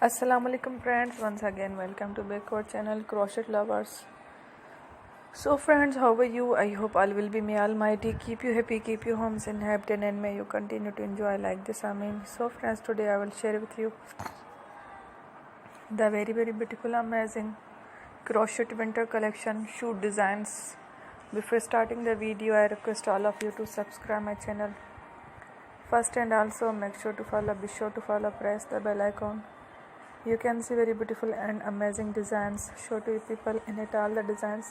Assalamu alaikum friends, once again welcome to back our channel Crochet Lovers. So friends, how are you? I hope all will be, may almighty keep you happy, keep you homes inhabited, and may you continue to enjoy like this. Amen. So friends, today I will share with you the very beautiful amazing crochet winter collection shoe designs. Before starting the video, I request all of you to subscribe my channel first, and also make sure to follow, be sure to follow, press the bell icon. You can see very beautiful and amazing designs. Show to you people in it. All the designs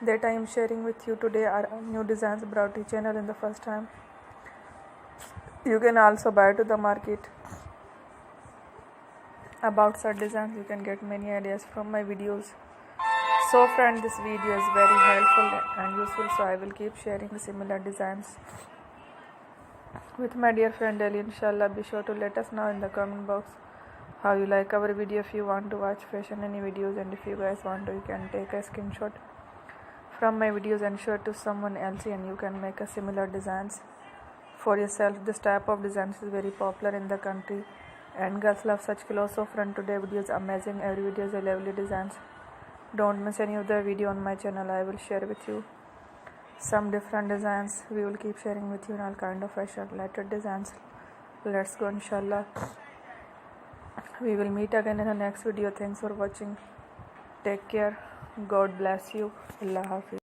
that I am sharing with you today are new designs brought to channel in the first time. You can also buy to the market about such designs. You can get many ideas from my videos. So friend, this video is very helpful and useful, so I will keep sharing similar designs with my dear friend Ali. Inshallah, be sure to let us know in the comment box how you like our video. If you want to watch fashion any videos, and if you guys want to, you can take a screenshot from my videos and share to someone else, and you can make a similar designs for yourself. This type of designs is very popular in the country and girls love such clothes. So friend, today video is amazing. Every video is a lovely designs. Don't miss any of the video on my channel. I will share with you some different designs. We will keep sharing with you in all kind of fashion related designs. Let's go, inshallah. We will meet again in the next video. Thanks for watching. Take care. God bless you. Allah Hafiz.